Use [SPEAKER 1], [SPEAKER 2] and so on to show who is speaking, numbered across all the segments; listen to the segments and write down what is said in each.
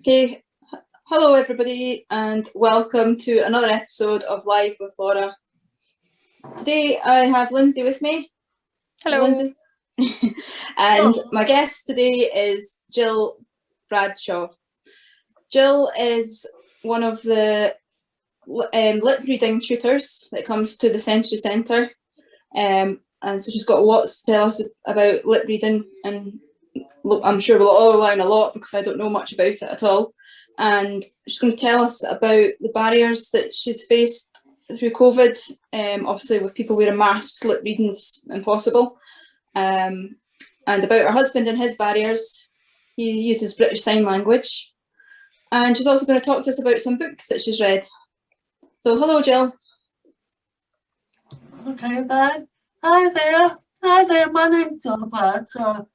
[SPEAKER 1] Okay, hello everybody and welcome to another episode of Live with Laura. Today I have Lindsay with me.
[SPEAKER 2] Hello.
[SPEAKER 1] Lindsay. And my guest today is Jill Bradshaw. Jill is one of the lip reading tutors that comes to the Sensory Centre. And so she's got lots to tell us about lip reading, and I'm sure we'll all learn a lot because I don't know much about it at all. And she's going to tell us about the barriers that she's faced through COVID. Obviously, with people wearing masks, lip reading's impossible. And about her husband and his barriers. He uses British Sign Language. And she's also going to talk to us about some books that she's read. So, hello, Jill.
[SPEAKER 3] Okay, then. Hi there, my name's Jill Bradshaw.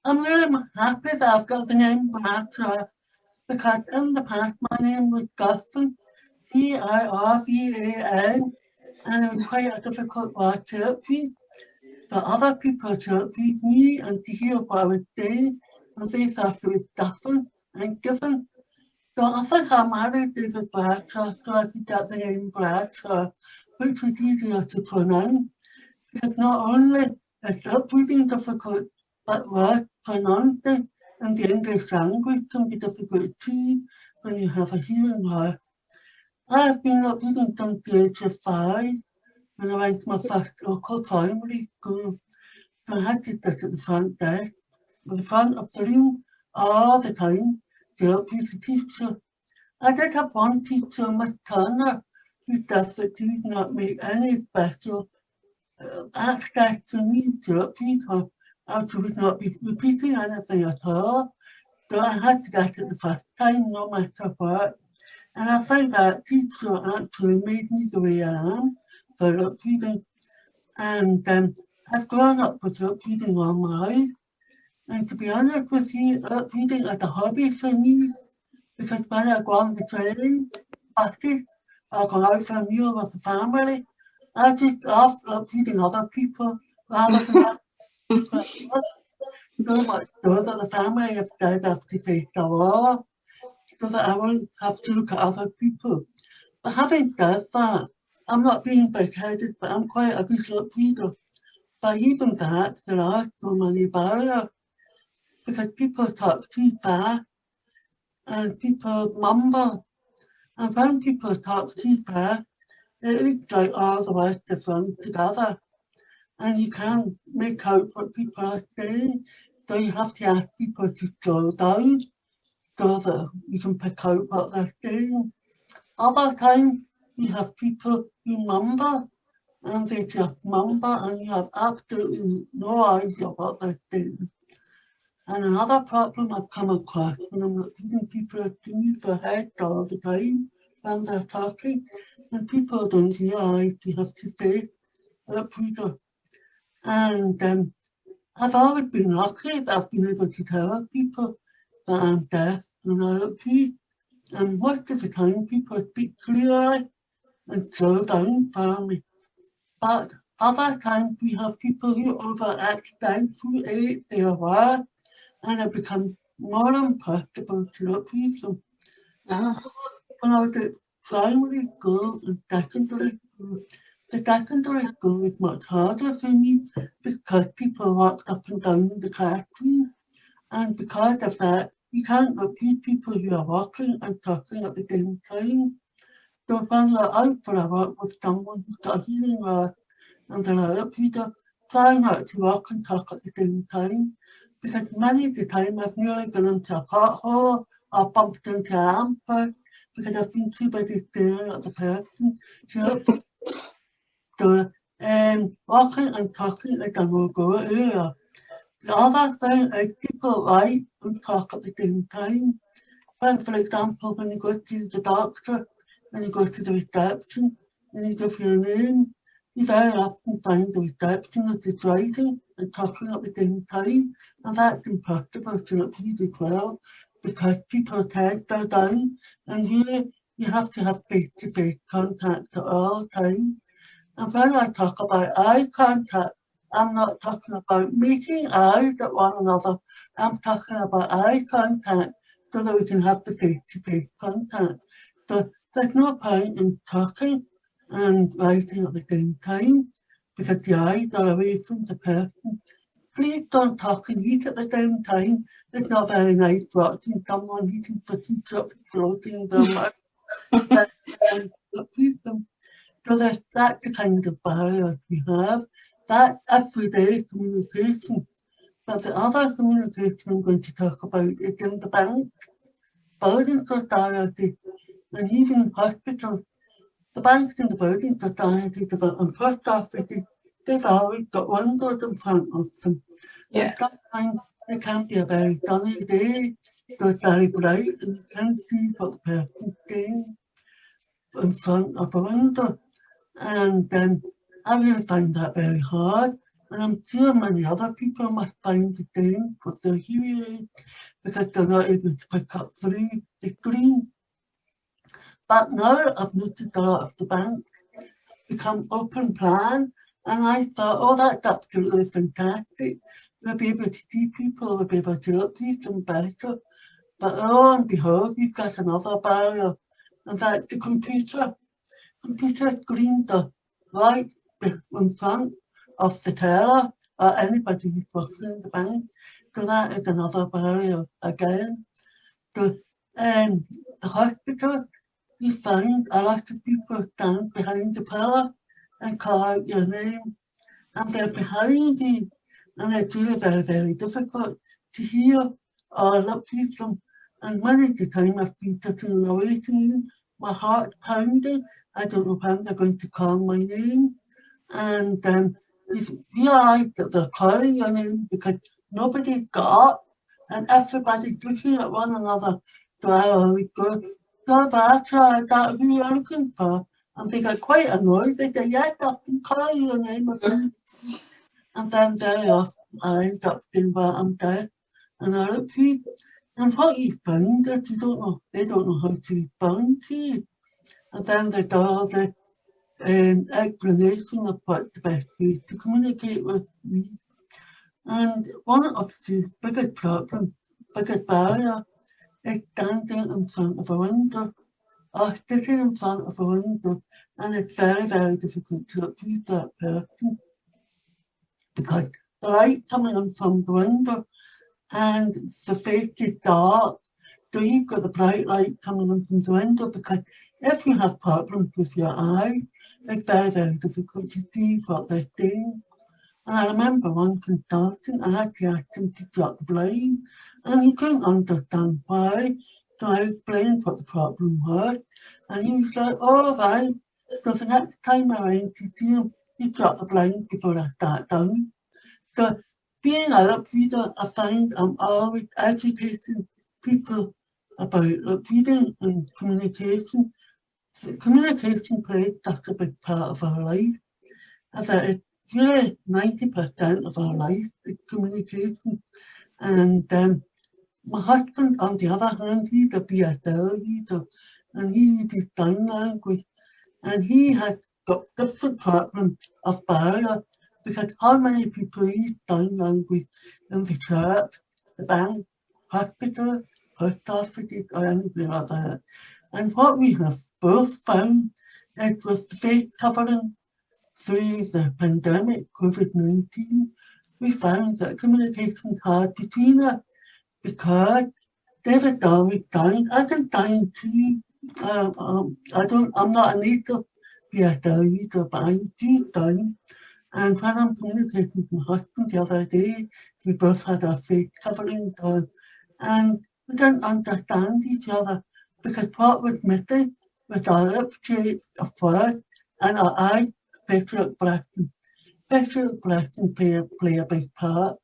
[SPEAKER 3] I'm really happy that I've got the name Bradshaw because in the past my name was Guston, Girvan, and it was quite a difficult word to read. But other people to read me and to hear what I was saying, and they thought it was Guston and Giffen. So I think I married David Bradshaw so I could get the name Bradshaw, which was easier to pronounce. Because not only is lip reading difficult, but word pronouncing in the English language can be difficult too when you have a hearing loss. I have been lip reading since the age of 5 when I went to my first local primary school. So I had to sit at the front desk, at the front of the room all the time to lip read the teacher. I did have one teacher, Miss Turner, who said that she would not make any special access for me to lip read her, and she would not be repeating anything at all. So I had to get it the first time, no matter what. And I think that teacher actually made me the way I am for lip reading. And I've grown up with lip reading all my life. And to be honest with you, lip reading is a hobby for me. Because when I go on the train, buses, or go out for a meal with the family, I just love reading other people rather than so much so that the family have died after face the war, so that I won't have to look at other people. But having said that, I'm not being big-headed, but I'm quite a good lip reader. But even that, there are so many barriers, because people talk too fast, and people mumble. And when people talk too fast, it looks like all the words are run together. And you can't make out what people are saying. So you have to ask people to slow down so that you can pick out what they're saying. Other times you have people who mumble and they just mumble and you have absolutely no idea what they're saying. And another problem I've come across when I'm reading people are to move their heads all the time when they're talking, and people don't realise you have to say lip reader. And I've always been lucky that I've been able to tell people that I'm deaf and I lip read. And most of the time people speak clearly and slow down for me. But other times we have people who over-accentuate their words and it becomes more impossible to lip read them. When I was at primary school and secondary school, the secondary school was much harder for me because people walked up and down in the classroom, and because of that, you can't lip read people who are walking and talking at the same time. So when you're out for a walk with someone who's got a hearing loss and they're a lip reader, try not to walk and talk at the same time, because many of the time I've nearly gone into a pothole or bumped into an amper because I've been too busy staring at the person. So walking and talking is a no-go area. The other thing is people write and talk at the same time. Like for example, when you go to the doctor and you go to the reception and you give your name, you very often find the receptionist is writing and talking at the same time, and that's impossible to read as well because people's heads are down, and really you have to have face-to-face contact at all times. And when I talk about eye contact, I'm not talking about making eyes at one another. I'm talking about eye contact so that we can have the face-to-face contact. So there's no point in talking and writing at the same time because the eyes are away from the person. Please don't talk and eat at the same time. It's not very nice watching someone eating fish and chips floating in their mouth. So that's the kind of barriers we have. That everyday communication. But the other communication I'm going to talk about is in the bank, building society, and even hospitals. The banks and the building societies and post offices, they've always got windows in front of them.
[SPEAKER 1] Yeah.
[SPEAKER 3] And sometimes it can be a very sunny day, so it's very bright, and you can see what the person's doing in front of a window. And I really find that very hard. And I'm sure many other people must find the same with their hearing because they're not able to pick up through the screen. But now I've noticed a lot of the banks become open plan, and I thought, oh, that's absolutely fantastic. We'll be able to see people, we'll be able to update them better. But lo and behold, we've got another barrier, and that's the computer. Computer screens are right in front of the teller or anybody who's working in the bank. So that is another barrier again. So the hospital, you find a lot of people stand behind the pillar and call out your name, and they're behind you, and it's really very, very difficult to hear or look at them. And many of the time I've been sitting in a waiting room, my heart pounding, I don't know when they're going to call my name, and you realise that they're calling your name because nobody's got up, and everybody's looking at one another. So I always go, Jill Bradshaw, is that who you're looking for? And they get quite annoyed. They say, yes, I've been calling your name again. And then very often I end up saying, well, I'm dead. And I look to you. And what you find is they don't know how to respond to you. And then there's all the explanation of what the best way to communicate with me. And one of the biggest problems, biggest barrier, is standing in front of a window or sitting in front of a window, and it's very, very difficult to appease that person because the light coming in from the window and the face is dark. So you've got the bright light coming in from the window because if you have problems with your eyes, it's very, very difficult to see what they're saying. And I remember one consultant, I had to ask him to drop the blind, and he couldn't understand why. So I explained what the problem was, and he was like, oh, right, so the next time I went to see him, he dropped the blind before I sat down. So being a lip reader, I find I'm always educating people about lip reading and communication. Communication plays such a big part of our life, and that it's really 90% of our life is communication. And my husband, on the other hand, he's a BSL reader, and he uses sign language, and he has got different problems of barrier because how many people use sign language in the church, the bank, hospital, post offices, or anything like that. And what we have both found is with the face covering through the pandemic, COVID-19, we found that communication is hard between us because David always signed. I can sign too. I'm not a native BSL user, but I do sign. And when I'm communicating with my husband the other day, we both had our face covering on, and we didn't understand each other because what was missing was our lip shades of words and our eye facial expression. Facial expression play a big part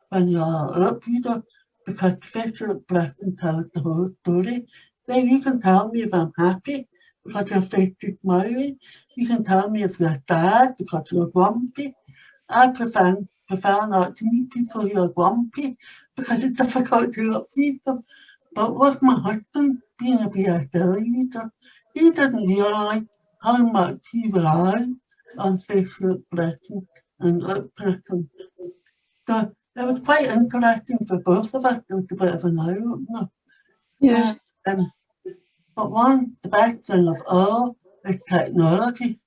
[SPEAKER 3] when you're a lip reader because facial expression tells the whole story. Then you can tell me if I'm happy because your face is smiling. You can tell me if you're sad because you're grumpy. I prefer not to meet people who are grumpy because it's difficult to read them. But with my husband being a BSL user, he didn't realise how much he relies on facial expression and lip pressing. So it was quite interesting for both of us. It was a bit of an eye-opener.
[SPEAKER 1] Yeah.
[SPEAKER 3] But the best thing of all is technology.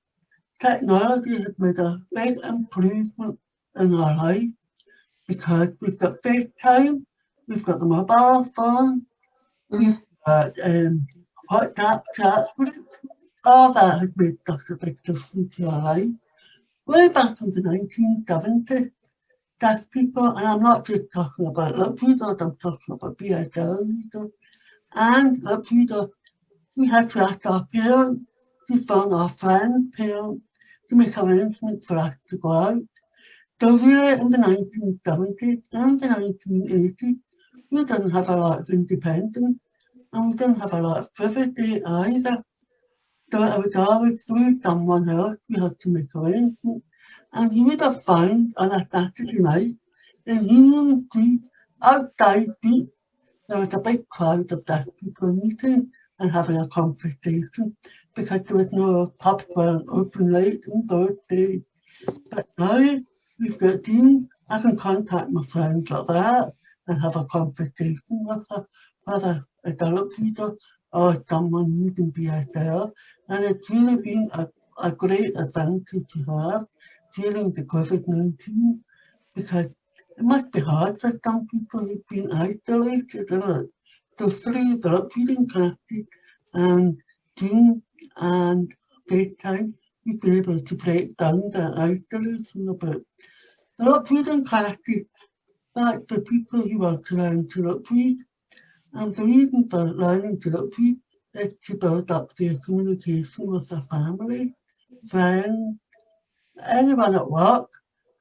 [SPEAKER 3] Technology has made a big improvement in our life because we've got FaceTime, we've got the mobile phone, we've got WhatsApp chat group. All that has made such a big difference to our life. Way back in the 1970s, deaf people, and I'm not just talking about lip readers, I'm talking about BSL readers, and lip readers, we had to ask our parents to phone our friends' parents to make arrangements for us to go out. So really in the 1970s and the 1980s, we didn't have a lot of independence and we didn't have a lot of privacy either. So it was always through someone else we had to make arrangements. And you would have found on a Saturday night in Union Street, outside Street, there was a big crowd of deaf people meeting and having a conversation because there was no pubs weren't open late in those days. But now we've got Dean, I can contact my friends like that and have a conversation with her, whether it's a lip reader or someone using BSL. And it's really been a great advantage to have during the COVID-19 because it must be hard for some people who've been isolated, isn't it? So through the lip reading classes and Zoom and FaceTime, we'd be able to break down that isolation a bit. The lip reading classes, that's for people who want to learn to lip read. And the reason for learning to lip read is to build up their communication with their family, friends, anyone at work.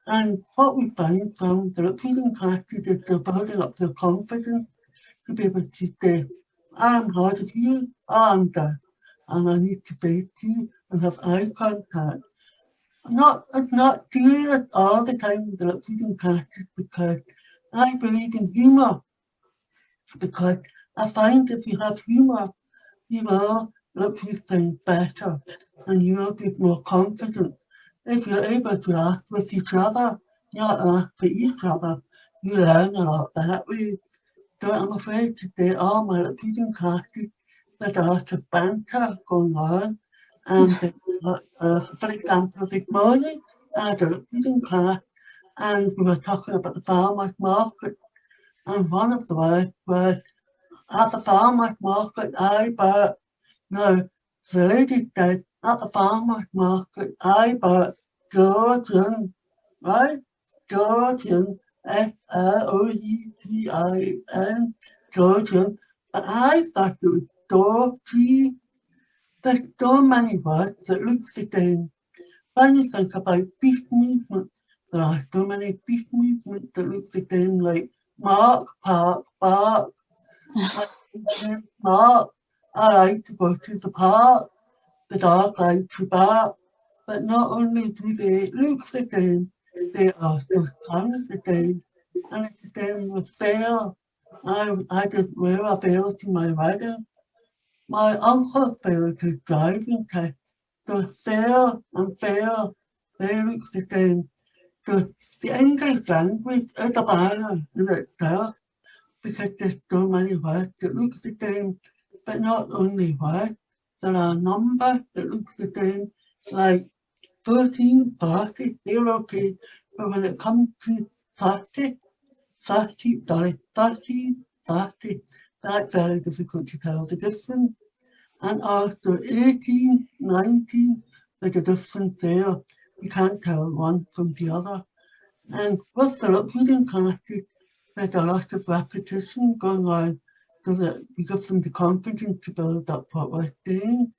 [SPEAKER 3] And what we find from the lip reading classes is they're building up their confidence to be able to say, I'm hard of hearing, I'm deaf, and I need to face you and have eye contact. It's not serious all the time with the lip reading classes because I believe in humour. Because I find if you have humour, you will lip read things better and you will be more confident. If you're able to laugh with each other, not laugh at each other, you learn a lot that way. So I'm afraid today all my lip reading classes, there's a lot of banter going on. And for example, this morning I had a lip reading class and we were talking about the farmers market. And one of the words was, at the farmers market I bought. Now, the lady said, at the farmers market I bought Georgian, right? Georgian, Georgian, Georgian, but I thought it was Georgie. There's so many words that look the same. When you think about beef movement, there are so many beef movements that look the same, like Mark, Park, Bark. Mark, I like to go to the park. The dog likes to bark. But not only do they look the same, they also sound the same. And it's the same with veil. I just wear a veil to my wedding. My uncle failed his driving test. So veil and veil, they look the same. So the English language is a barrier in itself because there's so many words that look the same. But not only words, there are numbers that look the same, like 13, 40, they're okay. But when it comes to 30, 30, sorry, 13, 30, that's very difficult to tell the difference. And also 18, 19, there's a difference there. You can't tell one from the other. And with the lip reading classes, there's a lot of repetition going on so that we give them the confidence to build up what we're saying.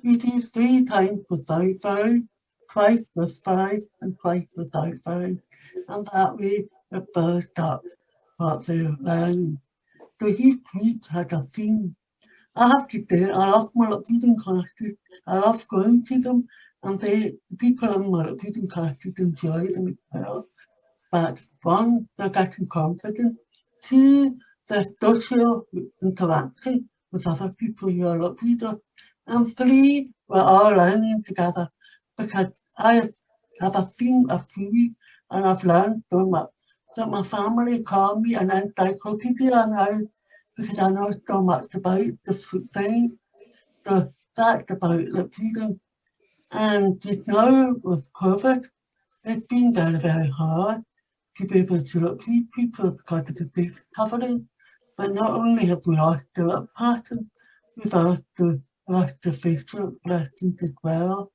[SPEAKER 3] We do 3 times without vowels, twice with vowels, and twice without vowels. And that way it builds up what they're learning. So each week has a theme. I have to say, I love my lip reading classes. I love going to them, and the people in my lip reading classes enjoy them as well. But 1, they're getting confident. 2, there's social interaction with other people who are lip readers. And 3, we're all learning together because I have a theme of food and I've learned so much that my family call me an encyclopedia now because I know so much about different things. The fact about lip reading. And just now with COVID, it's been very, very hard to be able to lip read people because of the face covering. But not only have we lost the lip pattern, we've also lost the facial expressions as well.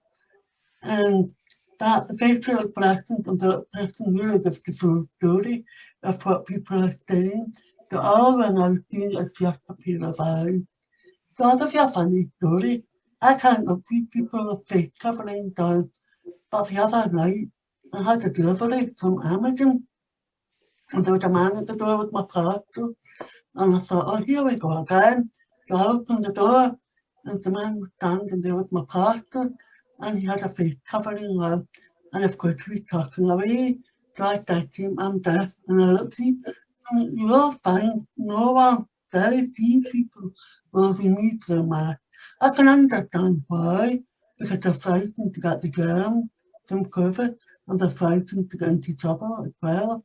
[SPEAKER 3] And that the facial expressions and the lip pattern really gives the full story of what people are saying. So all we're now seeing is just a pair of eyes. So I'll give you a funny story. I can't look see people with face covering done, but the other night I had a delivery from Amazon and there was a man at the door with my parcel and I thought, oh, here we go again. So I opened the door and the man was standing there with my parcel and he had a face covering on and of course he was talking away. So I said to him, I'm deaf and I looked at him and you will find no one, very few people will remove their mask. I can understand why, because they're frightened to get the germ from COVID and they're frightened to get into trouble as well.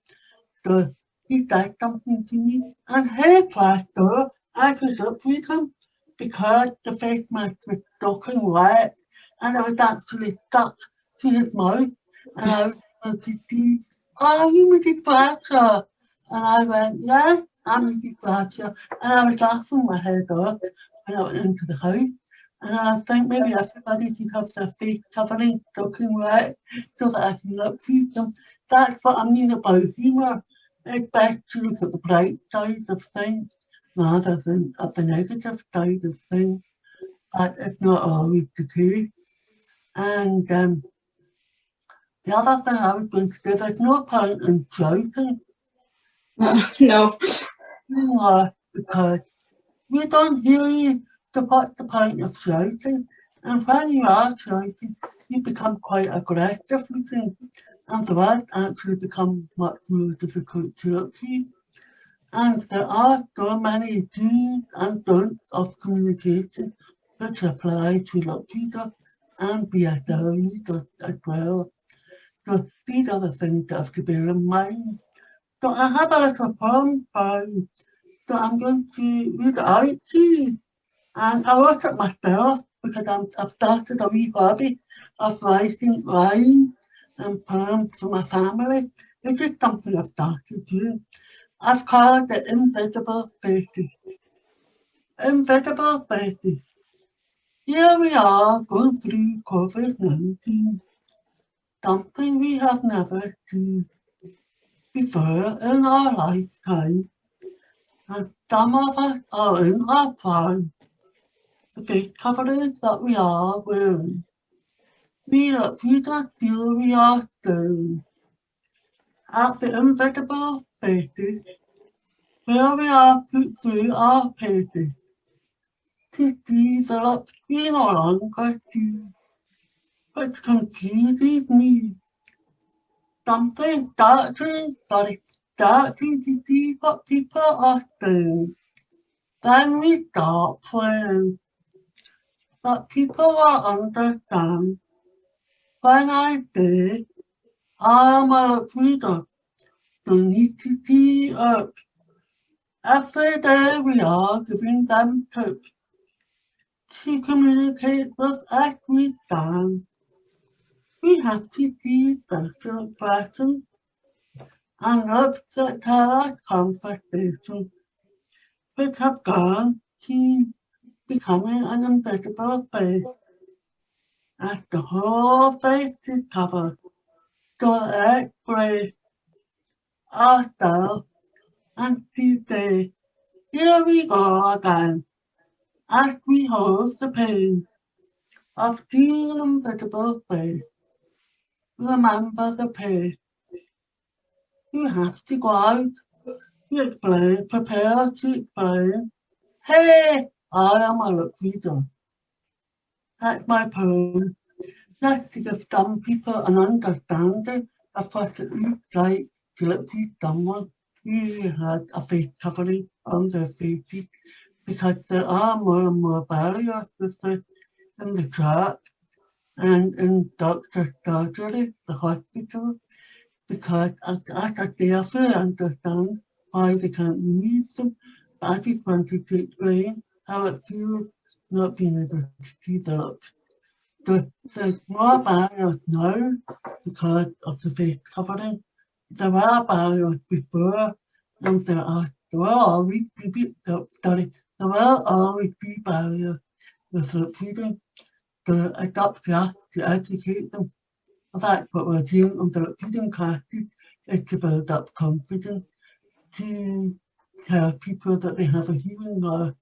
[SPEAKER 3] So he said something to me and hey Pastor, I could look with him because the face mask was soaking wet and it was actually stuck to his mouth and I was able to see, oh, you Mrs. Bradshaw. And I went, yes, I'm Mrs. Bradshaw. And I was laughing my head off when I went into the house. And I think maybe everybody should have their face covering soaking wet so that I can look through them. That's what I mean about humour. It's best to look at the bright side of things rather than at the negative side of things. But it's not always the case. And the other thing I was going to say, there's no point in shouting
[SPEAKER 1] No.
[SPEAKER 3] because we don't really support the point of shouting. And when you are shouting, you become quite aggressive looking, and the words actually become much more difficult to look at. And there are so many do's and don'ts of communication which apply to lip reader and BSL reader as well. So these are the things that have to bear in mind. So I have a little poem for you. So I'm going to read it out to you. And I wrote it myself because I've started a wee hobby of writing rhymes and poems for my family. It's just something I've started doing. I've called it Invisible Faces. Invisible Faces. Here we are going through COVID-19, something we have never seen before in our lifetime. And some of us are in our prime. The face coverings that we are wearing. We look just feel we are doing. At the invisible faces, where we are put through our paces. To see the lips we no longer see, which confuses me. Something starting, but it's starting to see what people are saying. Then we start playing. But people will understand when I say I am a lip reader. Don't need to see up. Every day we are giving them tips to communicate with as we can. We have to see special expressions and lips that tell us conversations which have gone to becoming an invisible face. As the whole face is covered, so let's brace ourselves and to say, here we go again, as we hold the pain of seeing an invisible face. Remember the pace. You have to go out, you explain, prepare to explain, hey, I am a lip reader. That's my poem. Just to give some people an understanding of what it looks like to lip read someone who had a face covering on their faces, because there are more and more barriers with it in the church and in doctor's surgery, the hospital, because I fully understand why they can't remove them But I just wanted to explain how it feels not being able to develop. There's more barriers now because of the face covering. There were barriers before, and there will always there will always be barriers with lip reading. To adopt us, to educate them. That's what we're doing on the lip reading classes, is to build up confidence, to tell people that they have a hearing loss.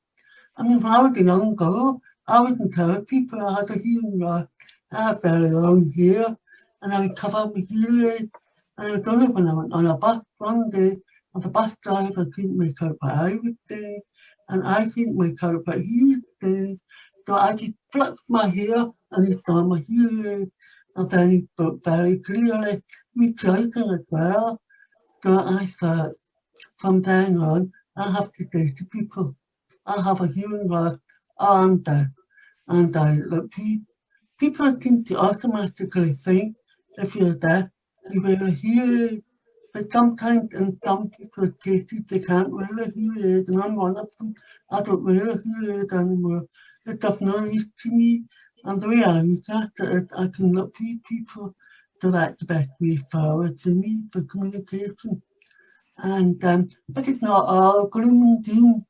[SPEAKER 3] I mean, when I was a young girl, I wouldn't tell people I had a hearing loss. I had very long hair, and I would cover my hearing. And it was only when I went on a bus one day, and the bus driver couldn't make out what I was doing, and I couldn't make out what he was doing. So I just flipped my hair, and he saw my hearing, and then he spoke very clearly, rejoicing as well. So I thought, from then on, I have to say to people, I have a hearing loss, and look, people seem to automatically think if you're deaf, you wear a hearing aid. But sometimes in some people's cases, they can't wear a hearing aid, and I'm one of them. I don't wear a hearing aid anymore. It's of no use to me. And the way I look at it is I can look to people, so that's the best way forward for me for communication. And but it's not all gloom and doom.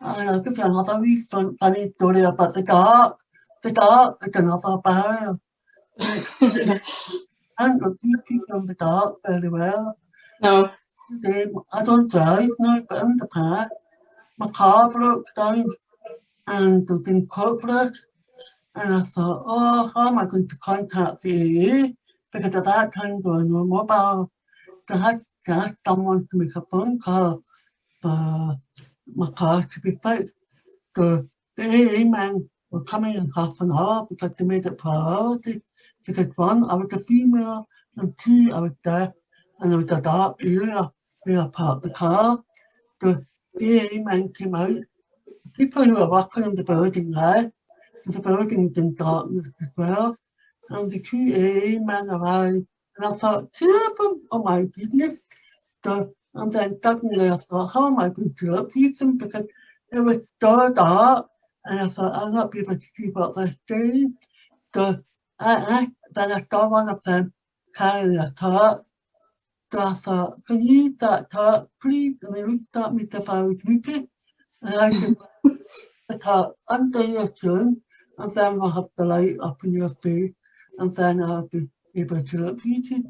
[SPEAKER 3] And I'll give you another wee funny story about the dark. The dark is another barrier. And look these people in the dark very well.
[SPEAKER 1] No.
[SPEAKER 3] I don't drive now, but in the past, my car broke down and it didn't corporate. And I thought, oh, how am I going to contact the AA? Because at that time there was no mobile. So I had to ask someone to make a phone call for my car to be fixed. So the AA man were coming in half an hour because they made it priority. Because one, I was a female, and two, I was deaf, and there was a dark area where I parked the car. So the AA man came out. People who were working in the building left, because the building was in darkness as well. And the two AA men arrived, and I thought, two of them? Oh my goodness. So, and then suddenly I thought, how am I going to look at them? Because it was so dark, and I thought, I'll not be able to see what they're doing. So then I saw one of them carrying a torch. So I thought, can you use that torch, please? And they looked at me as if I was sleepy. And I said, the torch under your chin, and then we'll have the light up in your face, and then I'll be able to look at you.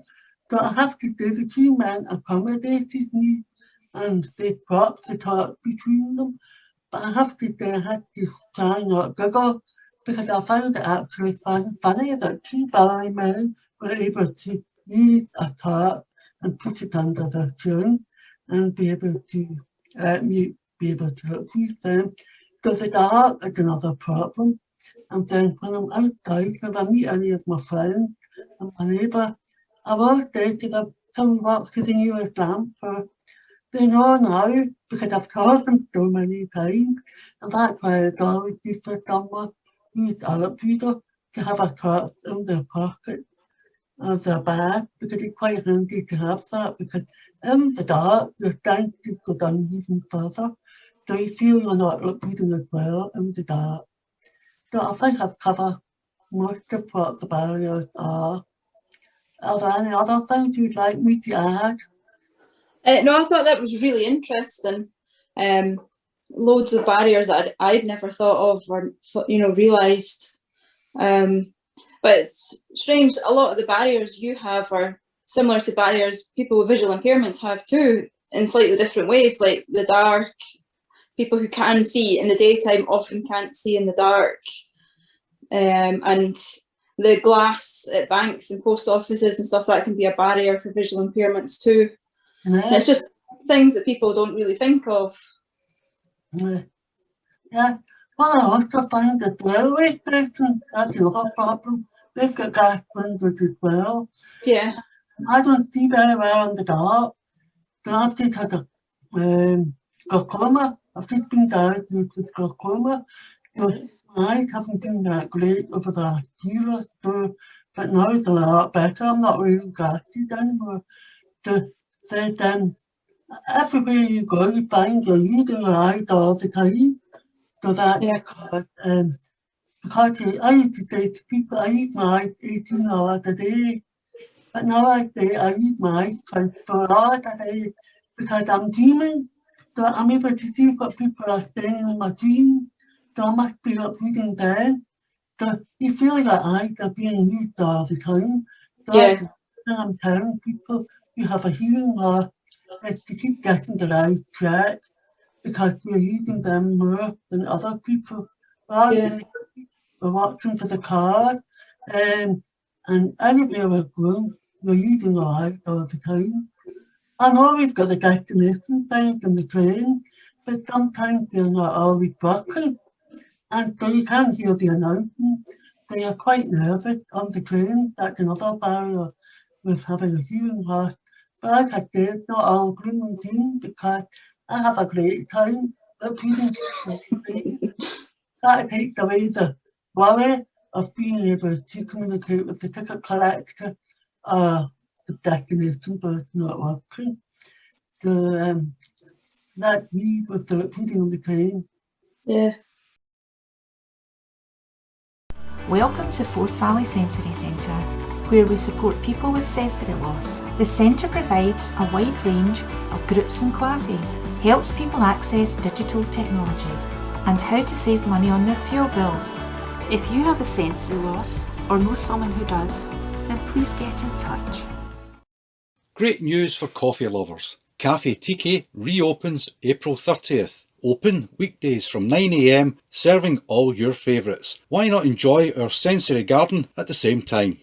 [SPEAKER 3] So I have to say the two men accommodated me, and they brought the torch between them. But I have to say I had to try not giggle, because I found it actually funny that two ballet men were able to use a torch and put it under their chin and be able to let me be able to look with them. Because the dark is another problem. And then when I'm outside, if I meet any of my friends and my neighbour, I will say to them, come walk to the nearest lamp. They know now, because I've told them so many times, and that's why it's always good for someone who's a lip reader to have a torch in their pocket of their bag, because it's quite handy to have that, because in the dark, your strength could go down even further. So you feel you're not lip reading as well in the dark. So I think I've covered most of what the barriers are. Are there any other things you'd like me to add?
[SPEAKER 1] No, I thought that was really interesting. Loads of barriers that I'd never thought of or realised. But it's strange, a lot of the barriers you have are similar to barriers people with visual impairments have too, in slightly different ways, like the dark. People who can see in the daytime often can't see in the dark. And the glass at banks and post offices and stuff, that can be a barrier for visual impairments too.
[SPEAKER 3] Yeah.
[SPEAKER 1] And it's just things that people don't really think of.
[SPEAKER 3] Yeah. Well, I also find that railway stations, that's another problem. They've got glass windows as well.
[SPEAKER 1] Yeah.
[SPEAKER 3] I don't see very well in the dark. So I've just had a glaucoma. I've just been diagnosed with glaucoma. So my eyes haven't been that great over the last year or so, but now it's a lot better. I'm not wearing glasses anymore. So they everywhere you go, you find you're using your eyes all the time. So that's
[SPEAKER 1] Yeah.
[SPEAKER 3] because I used to say to people, I use my eyes 18 hours a day. But nowadays, I use my eyes 24 hours a day because I'm dreaming. So I'm able to see what people are saying on my dream. So I must be up reading them. So you feel your eyes are being used all the time. So
[SPEAKER 1] Yeah.
[SPEAKER 3] that's the thing I'm telling people, you have a hearing loss, is to keep getting their eyes checked because we're using them more than other people.
[SPEAKER 1] Yeah.
[SPEAKER 3] We're watching for the car, and anywhere we're going, we're using our eyes all the time. I know we've got the destination signs in the train, but sometimes they're not always working, and so you can't hear the announcement. So you're quite nervous on the train. That's another barrier with having a hearing loss. But like I said, it's not all gloom and doom because I have a great time repeating the train. That takes away the worry of being able to communicate with the ticket collector the destination, but it's not working. So that me with the repeating on the train.
[SPEAKER 1] Yeah.
[SPEAKER 2] Welcome to Forth Valley Sensory Centre, where we support people with sensory loss. The centre provides a wide range of groups and classes, helps people access digital technology, and how to save money on their fuel bills. If you have a sensory loss or know someone who does, then please get in touch.
[SPEAKER 4] Great news for coffee lovers. Cafe Tiki reopens April 30th. Open weekdays from 9 AM, serving all your favourites. Why not enjoy our sensory garden at the same time?